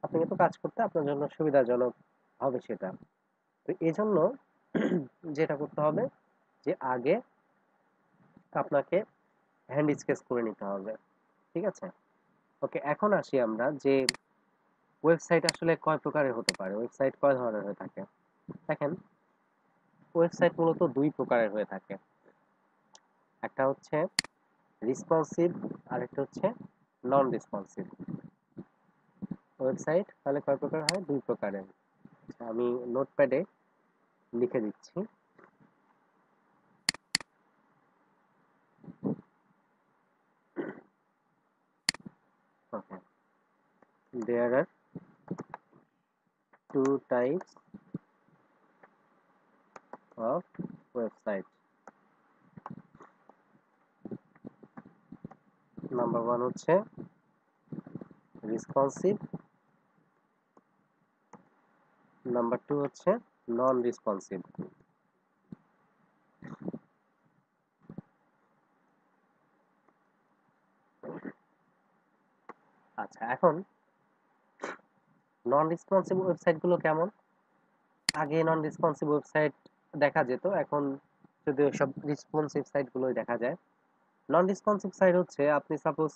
আপনি কিন্তু কাজ করতে আপনার জন্য সুবিধাজনক হবে সেটা। তো এই জন্য যেটা করতে হবে, যে আগে আপনাকে হ্যান্ড স্কেচ করে নিতে হবে। ঠিক আছে, ওকে, এখন আসি আমরা যে ওয়েবসাইট আসলে কয় প্রকারের হতে পারে, ওয়েবসাইট কয় ধরনের হয়ে থাকে। দেখেন ওয়েবসাইট মূলত 2 প্রকারের হয়ে থাকে, একটা হচ্ছে রেসপন্সিভ আর একটা হচ্ছে নন রেসপন্সিভ। ওয়েবসাইট তাহলে কয় প্রকার হয়, 2 প্রকারের। আচ্ছা, আমি নোটপ্যাডে লিখে দিচ্ছি। ওকে, দেয়ার আর 2 types of website. নাম্বার 1 হচ্ছে রেসপন্সিভ, নাম্বার 2 হচ্ছে নন রেসপন্সিভ। আচ্ছা, এখন নন রেসপন্সিভ ওয়েবসাইটগুলো কেমন। আগে নন রেসপন্সিভ ওয়েবসাইট দেখা যেত, এখন যদি সব রেসপন্সিভ সাইটগুলোই দেখা যায়। নন রেসপন্সিভ সাইট হচ্ছে আপনি সাপোজ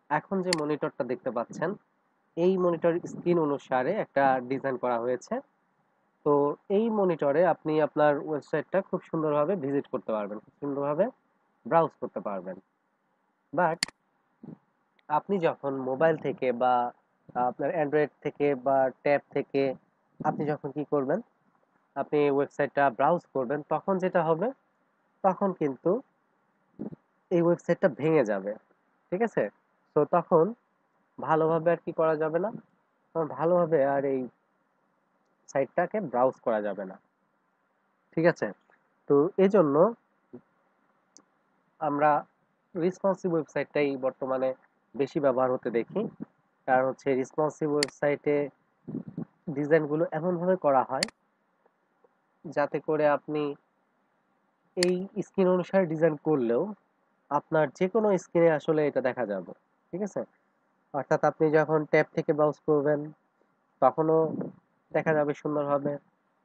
এখন যে মনিটরটা দেখতে পাচ্ছেন, এই মনিটর স্ক্রিন অনুসারে একটা ডিজাইন করা হয়েছে। তো এই মনিটরে আপনি আপনার ওয়েবসাইটটা খুব সুন্দরভাবে ভিজিট করতে পারবেন, খুব সুন্দরভাবে ব্রাউজ করতে পারবেন। বাট আপনি যখন মোবাইল থেকে বা আপনার অ্যান্ড্রয়েড থেকে বা ট্যাব থেকে আপনি যখন কি করবেন, আপনি ওয়েবসাইটটা ব্রাউজ করবেন, তখন যেটা হবে, তখন কিন্তু এই ওয়েবসাইটটা ভেঙে যাবে। ঠিক আছে, তো তখন ভালোভাবে আর কি করা যাবে না, তখন ভালোভাবে আর এই সাইটটাকে ব্রাউজ করা যাবে না। ঠিক আছে, তো এজন্য আমরা রেসপন্সিভ ওয়েবসাইটটাই বর্তমানে বেশি ব্যবহার হতে দেখি। কারণ হচ্ছে রেসপন্সিভ ওয়েবসাইটে ডিজাইনগুলো এমনভাবে করা হয় যাতে করে আপনি এই স্ক্রিন অনুসারে ডিজাইন করলেও আপনার যে কোনো স্ক্রিনে আসলে এটা দেখা যাবে। ঠিক আছে, অর্থাৎ আপনি যখন ট্যাব থেকে ব্রাউজ করবেন তখনও দেখা যাবে সুন্দরভাবে,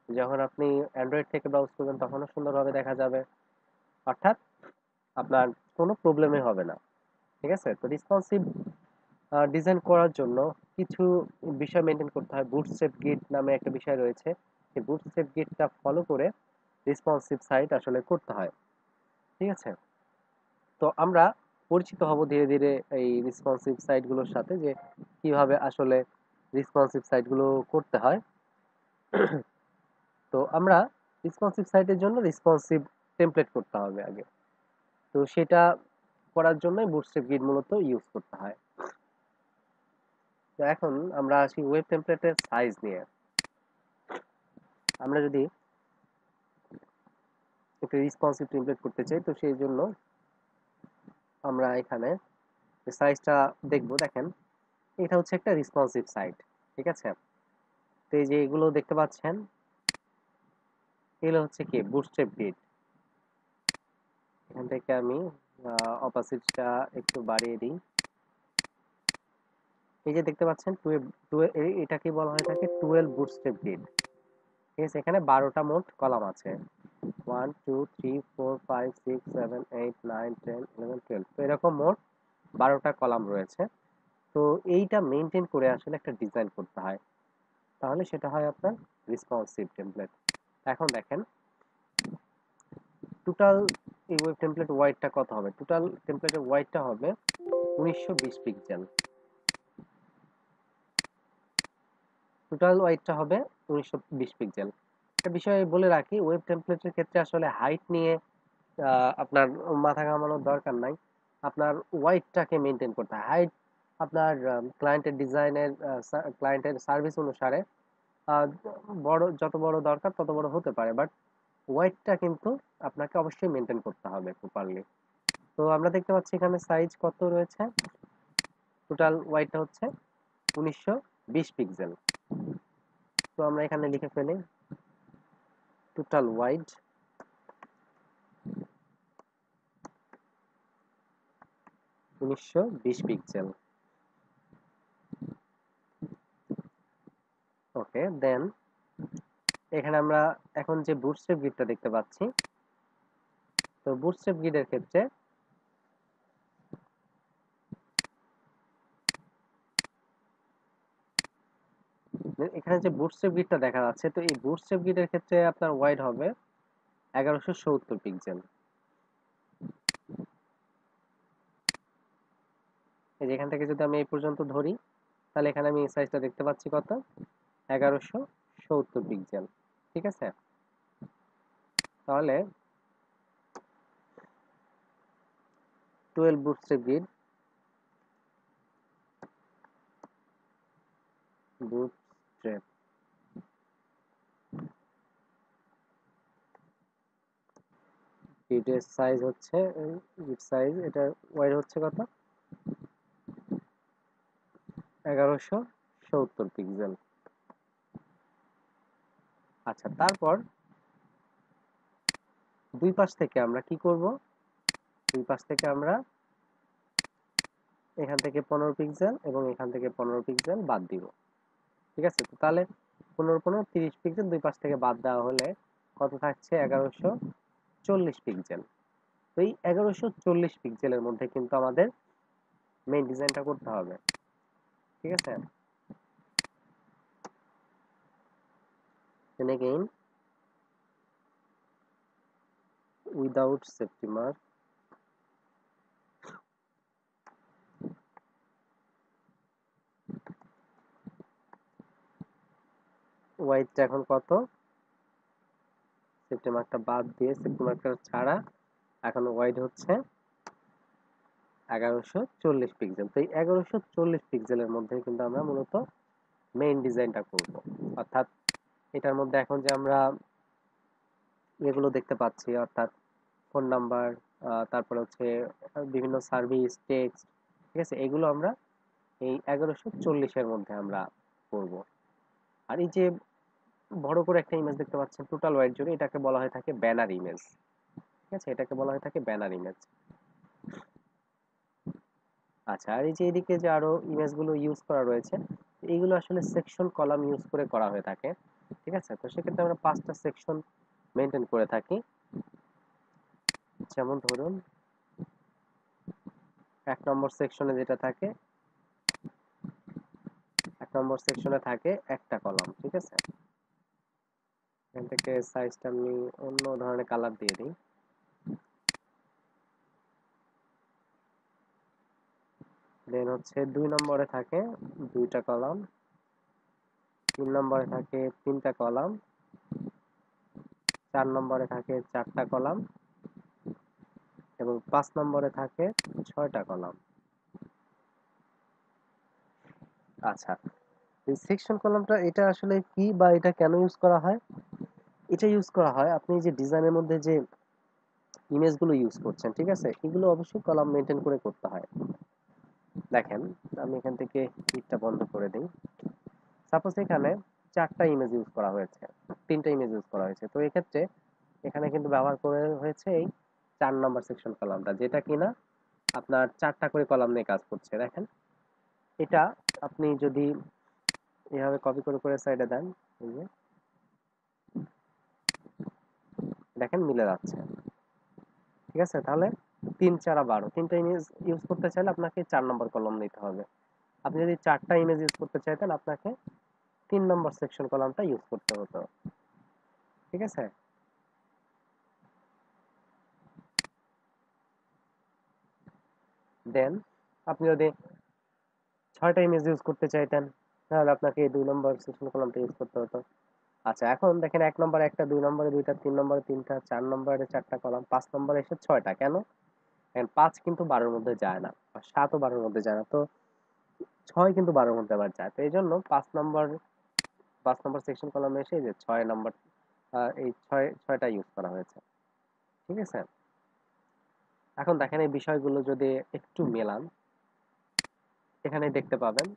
যখন আপনি অ্যান্ড্রয়েড থেকে ব্রাউজ করবেন তখনও সুন্দরভাবে দেখা যাবে, অর্থাৎ আপনার কোনো প্রবলেমই হবে না। ঠিক আছে, তো রেসপন্সিভ ডিজাইন করার জন্য কিছু বিষয় মেনটেন করতে হয়। বুটস্ট্র্যাপ গিট নামে একটা বিষয় রয়েছে, সেই বুটস্ট্র্যাপ গিটটা ফলো করে রেসপন্সিভ সাইট আসলে করতে হয়। ঠিক আছে, তো আমরা পরিচিত হব ধীরে ধীরে এই রেসপন্সিভ সাইটগুলোর সাথে, যে কিভাবে আসলে রেসপন্সিভ সাইটগুলো করতে হয়। তো আমরা রেসপন্সিভ সাইটের জন্য রেসপন্সিভ টেমপ্লেট করতে হবে আগে। তো সেটা করার জন্যই বুটস্ট্র্যাপ গ্রিড মূলত ইউজ করতে হয়। তো এখন আমরা আসি ওয়েব টেমপ্লেটের সাইজ নিয়ে। আমরা যদি একটা রেসপন্সিভ টেমপ্লেট করতে চাই, তো সেই জন্য আমরা এখানে সাইজটা দেখবো। দেখেন, এটা হচ্ছে একটা রেসপন্সিভ সাইট, ঠিক আছে? তো এই যে এগুলো দেখতে পাচ্ছেন, এগুলো হচ্ছে কি বুটস্ট্র্যাপ গ্রিড। এখান থেকে আমি অপাসিটিটা একটু বাড়িয়ে দিই। এই যে দেখতে পাচ্ছেন 12, এটাকে বলা হয়ে থাকে 12 বুটস্ট্র্যাপ গ্রিড, ঠিক আছে? এখানে 12টা মোট কলাম আছে, 1 2 3 4 5 6 7 8 9 10 11 12। তো এরকম মোট 12টা কলাম রয়েছে। তো এইটা মেনটেন করে আসলে একটা ডিজাইন করতে হয়, তাহলে সেটা হয় আপনার রেসপন্সিভ টেমপ্লেট। এখন দেখেন, টোটাল এই ওয়েব টেমপ্লেট ওয়াইডটা কত হবে? টোটাল টেমপ্লেটের ওয়াইডটা হবে 1920 পিক্সেল। টোটাল ওয়াইডটা হবে 1920 পিক্সেল। একটা বিষয় বলে রাখি, ওয়েব টেমপ্লেটের ক্ষেত্রে আসলে হাইট নিয়ে আপনার মাথা ঘামানোর দরকার নাই। আপনার ওয়াইডটাকে মেনটেন করতে হয়। হাইট আপনার ক্লায়েন্টের ডিজাইনের ক্লায়েন্টের সার্ভিস অনুসারে আহ, যত বড় দরকার তত বড় হতে পারে, বাট ওয়াইডটা কিন্তু আপনাকে অবশ্যই মেনটেন করতে হবে প্রপারলি। তো আমরা দেখতে পাচ্ছি এখানে সাইজ কত রয়েছে, টোটাল ওয়াইডটা হচ্ছে 1920 পিক্সেল। তো আমরা এখানে লিখে ফেলি টোটাল ওয়াইড 1920 পিক্সেল। ওকে, দেন এখানে আমরা এখন যে বুটস্ট্র্যাপ গ্রিডটা দেখতে পাচ্ছি, তো বুটস্ট্র্যাপ গ্রিডের ক্ষেত্রে এখানে যে বুটস্ট্র্যাপ গ্রিডটা দেখা যাচ্ছে, তো এই বুটস্ট্র্যাপ গ্রিডের ক্ষেত্রে আপনার ওয়াইড হবে 1170 পিক্সেল। এই যে এখান থেকে যদি আমি এই পর্যন্ত ধরি, তাহলে এখানে আমি এই সাইজটা দেখতে পাচ্ছি কত, 1170 পিক্সেল, ঠিক আছে? তাহলে 12 বুটস্ট্র্যাপ গ্রিড, বুটস্ট্র্যাপ গ্রিডের সাইজ হচ্ছে, গ্রিড সাইজ এটা ওয়াইড হচ্ছে কত, 1170 পিক্সেল। আচ্ছা, তারপর দুই পাশ থেকে আমরা কি করব? দুই পাশ থেকে আমরা এখান থেকে 15 পিক্সেল এবং এখান থেকে 15 পিক্সেল বাদ দিব, ঠিক আছে? তো তাহলে 15 15 30 পিক্সেল দুই পাশ থেকে বাদ দেওয়া হলে কত থাকছে, 1140 পিক্সেল। তো এই 1140 পিক্সেলের মধ্যে কিন্তু আমাদের মেইন ডিজাইনটা করতে হবে, ঠিক আছে? then again without safety mark, ওয়াইডটা এখন কত, সেফটি মার্কটা বাদ দিয়ে সেফটি মার্কটা ছাড়া এখন ওয়াইড হচ্ছে 1140 পিক্সেল। তো এই 1140 পিক্সেলের মধ্যে কিন্তু আমরা মূলত মেইন ডিজাইনটা করব। অর্থাৎ এটার মধ্যে এখন যে আমরা এগুলো দেখতে পাচ্ছি, অর্থাৎ ফোন নাম্বার, তারপরে হচ্ছে বিভিন্ন সার্ভিস টেক্সট, ঠিক আছে? এগুলো আমরা এই 1140-এর মধ্যে আমরা করব। আর এই যে বড় করে একটা ইমেজ দেখতে পাচ্ছেন টোটাল ওয়াইড জুড়ে, এটাকে বলা হয়ে থাকে ব্যানার ইমেজ, ঠিক আছে? এটাকে বলা হয়ে থাকে ব্যানার ইমেজ। আচ্ছা, আর এই যে এদিকে যে আরো ইমেজগুলো ইউজ করা রয়েছে, এইগুলো আসলে সেকশন কলাম ইউজ করে করা হয়ে থাকে, ঠিক আছে? তো সেক্ষেত্রে আমরা 5টা সেকশন মেনটেন করে থাকি। যেমন ধরুন 1 নম্বর সেকশনে যেটা থাকে, 1 নম্বর সেকশনে থাকে একটা কলাম, ঠিক আছে? এখান থেকে সাইজটা আমি অন্য ধরনের কালার দিয়ে দিই। দেন হচ্ছে 2 নম্বরে থাকে 2টা কলাম, 3 নম্বরে থাকে 3টা কলাম, 4 নম্বরে থাকে 4টা কলাম, এবং 5 নম্বরে থাকে 6টা কলাম। আচ্ছা, এই সেকশন কলামটা এটা আসলে কি বা এটা কেন ইউজ করা হয়? এটা ইউজ করা হয় আপনি যে ডিজাইনের মধ্যে যে ইমেজগুলো ইউজ করছেন, ঠিক আছে? এগুলো অবশ্যই কলাম মেইনটেইন করে করতে হয়। দেখেন, আমি এখান থেকে ক্লিপটা বন্ধ করে দেই। সাপোজ এখানে 4টা ইমেজ ইউজ করা হয়েছে, 3টা ইমেজ ইউজ করা হয়েছে। তো এক্ষেত্রে এখানে কিন্তু ব্যবহার করে হয়েছে এই 4 নাম্বার সেকশন কলামটা, যেটা কিনা আপনার 4টা করে কলাম নিয়ে কাজ করছে। দেখেন, এটা আপনি যদি এভাবে কপি করে করে সাইডে দেন, এই যে দেখেন মিলে যাচ্ছে। ঠিক আছে? তাহলে 3 4 12, 3টা ইমেজ ইউজ করতে চাইলে আপনাকে 4 নম্বর কলাম নিতে হবে। আপনি যদি 4টা ইমেজ ইউজ করতে চাইতেন আপনাকে 3 নম্বর সেকশন কলামটা ইউজ করতে হতো। ঠিক আছে? দেন আপনি যদি 6টা ইমেজ ইউজ করতে চাইতেন তাহলে আপনাকে এই 2 নম্বর সেকশন কলামটা ইউজ করতে হতো। আচ্ছা, এখন দেখেন 1 নম্বরে একটা, 2 নম্বরে 2টা, 3 নম্বরে 3টা, 4 নম্বরে 4টা কলাম, 5 নম্বরে এসে 6টা। কেন? দেখেন 5 কিন্তু 12 এর মধ্যে যায় না, আর 7 ও 12 এর মধ্যে যায় না। তো 6 কিন্তু 12 এর মধ্যে আবার যায়। তো এইজন্য 5 নম্বর সেকশন কলামে এসে এই যে 6 নাম্বার এই 6টা ইউজ করা হয়েছে। ঠিক আছে? এখন দেখেন এই বিষয়গুলো যদি একটু মেলান, এখানে দেখতে পাবেন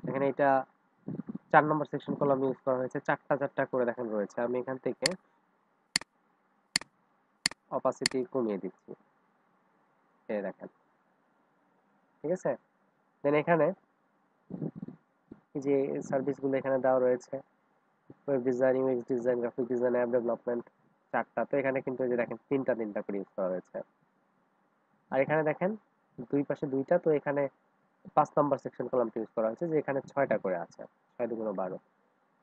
এখানে এটা 4 নম্বর সেকশন কলাম ইউজ করা হয়েছে। 4টা 4টা করে দেখেন রয়েছে। আমি এখান থেকে অপাসিটি কমিয়ে দিচ্ছি। এই দেখেন। ঠিক আছে? দেন এখানে এই যে সার্ভিস গুলো এখানে দেওয়া রয়েছে। Web design, UX design, graphic design, app development, 4টা। তো এখানে কিন্তু এই যে দেখেন 3টা 3টা করে ইউজ করা হয়েছে। আর এখানে দেখেন দুই পাশে 2টা, তো এখানে 5 নাম্বার সেকশন কলামটা ইউজ করা হয়েছে, যে এখানে 6টা করে আছে। 6 দুগুণ 12।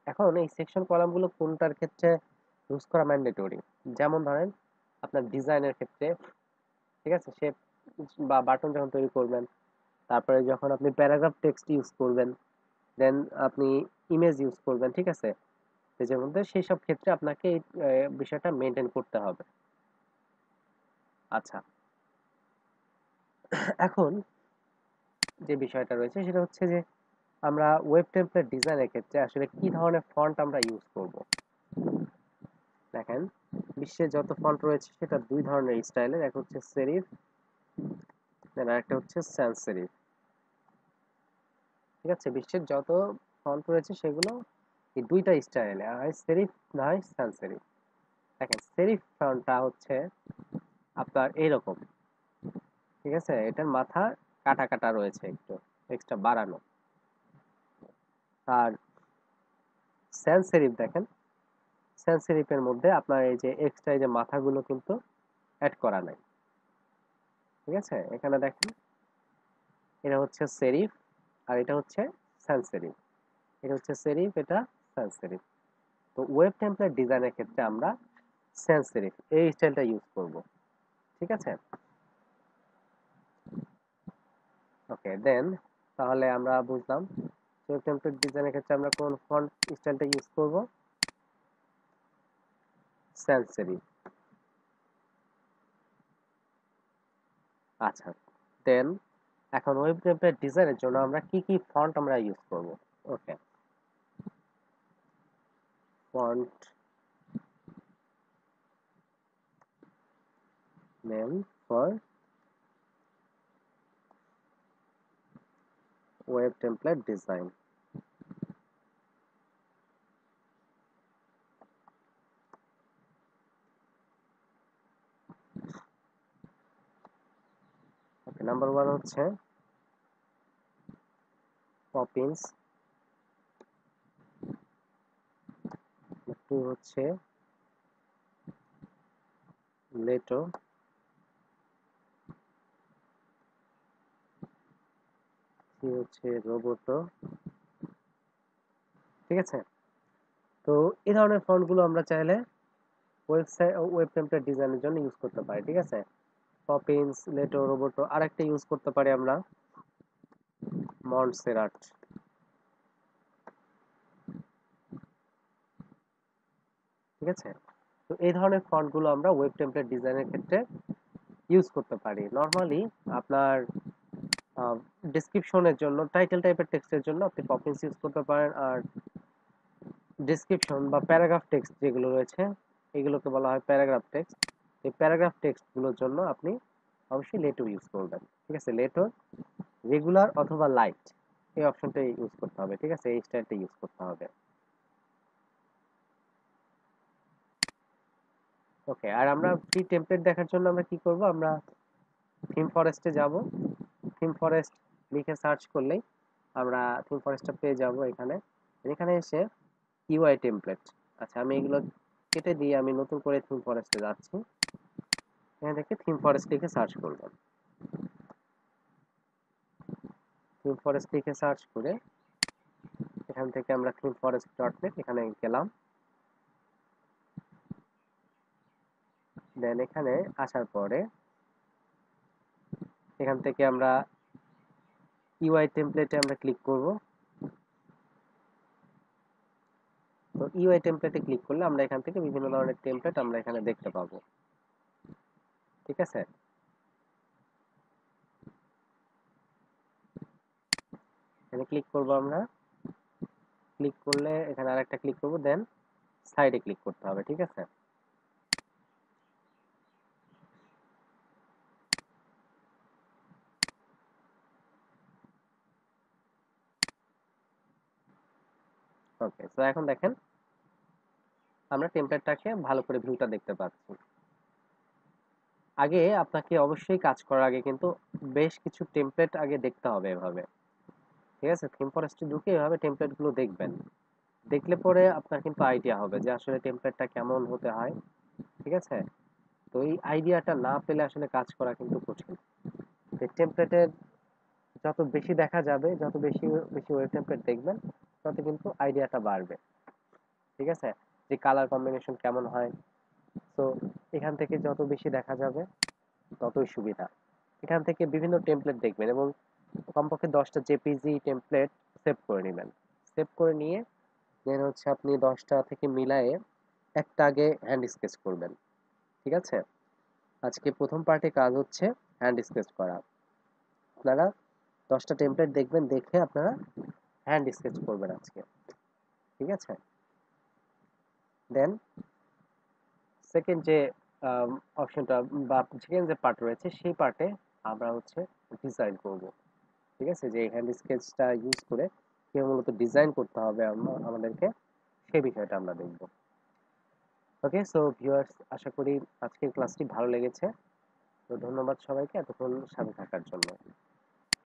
এখন এই সেকশন কলামগুলো কোনটার ক্ষেত্রে ইউজ করা ম্যান্ডেটরি? যেমন ধরেন আপনার ডিজাইনের ক্ষেত্রে, ঠিক আছে? শেপ বা বাটন যখন তৈরি করবেন, তারপরে যখন আপনি প্যারাগ্রাফ টেক্সট ইউজ করবেন, দেন আপনি ইমেজ ইউজ করবেন, ঠিক আছে? পেজের মধ্যে সেই সব ক্ষেত্রে আপনাকে এই বিষয়টা মেনটেন করতে হবে। আচ্ছা, এখন যে বিষয়টা রয়েছে সেটা হচ্ছে যে আমরা ওয়েব টেমপ্লেট ডিজাইনের ক্ষেত্রে আসলে কি ধরনের ফন্ট আমরা ইউজ করব। দেখেন, বিশ্বে যত ফন্ট রয়েছে সেটা দুই ধরনের স্টাইলের, এক হচ্ছে সেরিফ, দেন আরেকটা হচ্ছে স্যান্স সেরিফ। ঠিক আছে? বিশ্বের যত ফন্ট রয়েছে সেগুলো এই দুইটা স্টাইলে, হয় সেরিফ না হয় স্যান্স সেরিফ। দেখেন, সেরিফ ফন্টটা হচ্ছে আপনার এইরকম, ঠিক আছে? এটার মাথা কাটা কাটা রয়েছে, একটু এক্সট্রা বাড়ানো। আর স্যান্স সেরিফ দেখেন, স্যান্স সেরিফের মধ্যে আপনার এই যে এক্সট্রা এই যে মাথাগুলো কিন্তু অ্যাড করা নাই। ঠিক আছে? এখানে দেখেন, এটা হচ্ছে সেরিফ আর এটা হচ্ছে স্যান্স সেরিফ। এটা হচ্ছে সেরিফ, এটা স্যান্স সেরিফ। তো ওয়েব টেমপ্লেট ডিজাইনের ক্ষেত্রে আমরা স্যান্স সেরিফ এই স্টাইলটা ইউজ করব। ঠিক আছে? ওকে, দেন তাহলে আমরা বুঝলাম ওয়েব টেমপ্লেট ডিজাইনের ক্ষেত্রে আমরা কোন ফন্ট স্টাইলটা ইউজ করব, স্যান্স সেরিফ। আচ্ছা, দেন এখন ওয়েব টেমপ্লেট ডিজাইনের জন্য আমরা কি কি ফন্ট আমরা ইউজ করব। Okay, font name for web template design. Okay, number 1 হচ্ছে পপিন্স, 2 হচ্ছে লেটো, 3 হচ্ছে রোবোটো। ঠিক আছে? তো এই ধরনের ফন্ট গুলো আমরা চাইলে ওয়েবসাইট ওয়েব টেমপ্লেট ডিজাইনের জন্য ইউজ করতে পারি। ঠিক আছে? Poppins, লেটো, Roboto. আরেকটা ইউজ করতে পারি আমরা মন্টসেরাট। ঠিক আছে? তো এই ধরনের ফন্ট গুলো আমরা ওয়েব টেমপ্লেট ডিজাইনের ক্ষেত্রে ইউজ করতে পারি। নরমালি আপনার ডেসক্রিপশনের জন্য, টাইটেল টাইপের টেক্সটের জন্য আপনি পপিন্স ইউজ করতে পারেন। আর ডেসক্রিপশন বা প্যারাগ্রাফ টেক্সট যেগুলো রয়েছে, এগুলোকে বলা হয় প্যারাগ্রাফ টেক্সট। এই প্যারাগ্রাফ টেক্সটগুলোর জন্য আপনি অবশ্যই লেটো ইউজ করবেন। ঠিক আছে, লেটো, রেগুলার অথবা লাইট, এই অপশনটা ইউজ করতে হবে। ঠিক আছে, এই স্টাইলটা ইউজ করতে হবে। ওকে, আর আমরা ফ্রি টেমপ্লেট দেখার জন্য আমরা কি করব, আমরা থিম ফরেস্টে যাব। থিম ফরেস্ট লিখে সার্চ করলেই আমরা থিম ফরেস্টটা পেয়ে যাব। এখানে এখানে এসে ইউআই টেমপ্লেট, আচ্ছা আমি এগুলো কেটে দিয়ে আমি নতুন করে থিম ফরেস্টে যাচ্ছি। এখান থেকে থিম ফরেস্ট লিখে সার্চ করব। থিম ফরেস্ট লিখে সার্চ করে এখান থেকে আমরা থিম ফরেস্ট ডট নেট এখানে গেলাম। দেন এখানে আসার পরে এখান থেকে আমরা ইউআই টেমপ্লেটে আমরা ক্লিক করব। তো ইউআই টেমপ্লেটে ক্লিক করলে আমরা এখান থেকে বিভিন্ন ধরনের টেমপ্লেট আমরা এখানে দেখতে পাবো। ঠিক আছে, এখানে ক্লিক করব আমরা। ক্লিক করলে এখানে আরেকটা ক্লিক করব, দেন সাইডে ক্লিক করতে হবে। ঠিক আছে, ওকে। তো এখন দেখেন আমরা টেমপ্লেটটাকে ভালো করে ভিউটা দেখতে পাচ্ছি। আগে আপনাকে অবশ্যই কাজ করার আগে কিন্তু বেশ কিছু টেমপ্লেট আগে দেখতে হবে এভাবে। ঠিক আছে, থিম ফরেস্টে ঢুকে এভাবে টেমপ্লেট গুলো দেখবেন। দেখলে পরে আপনার কিন্তু আইডিয়া হবে যে আসলে টেমপ্লেটটা কেমন হতে হয়। ঠিক আছে, তো এই আইডিয়াটা না পেলে আসলে কাজ করা কিন্তু কঠিন। টেমপ্লেটের যত বেশি দেখা যাবে, যত বেশি বেশি ওয়েব টেমপ্লেট দেখবেন, তত কিন্তু আইডিয়াটা বাড়বে। ঠিক আছে, যে কালার কম্বিনেশন কেমন হয়, তো এখান থেকে যত বেশি দেখা যাবে ততই সুবিধা। এখান থেকে বিভিন্ন টেমপ্লেট দেখবেন এবং কমপক্ষে 10টা জেপিজি টেমপ্লেট সেভ করে নেবেন। সেভ করে নিয়ে দেন হচ্ছে আপনি 10টা থেকে মিলায়ে একটা আগে হ্যান্ড স্কেচ করবেন। ঠিক আছে, আজকে প্রথম পার্টে কাজ হচ্ছে হ্যান্ড স্কেচ করা। আপনারা 10টা টেমপ্লেট দেখবেন, দেখে আপনারা হ্যান্ড স্কেচ করবেন আজকে। ঠিক আছে, দেন সেকেন্ড যে অপশনটা বা সেকেন্ড যে পার্ট রয়েছে সেই পার্টে আমরা হচ্ছে ডিজাইন করব। ঠিক আছে, যে হ্যান্ড স্কেচটা ইউজ করে কিভাবে মূলত ডিজাইন করতে হবে আমাদেরকে, সেই বিষয়টা আমরা দেখব। ওকে, সো ভিউয়ার্স, আশা করি আজকের ক্লাসটি ভালো লেগেছে। তো ধন্যবাদ সবাইকে এতক্ষণ সাথে থাকার জন্য।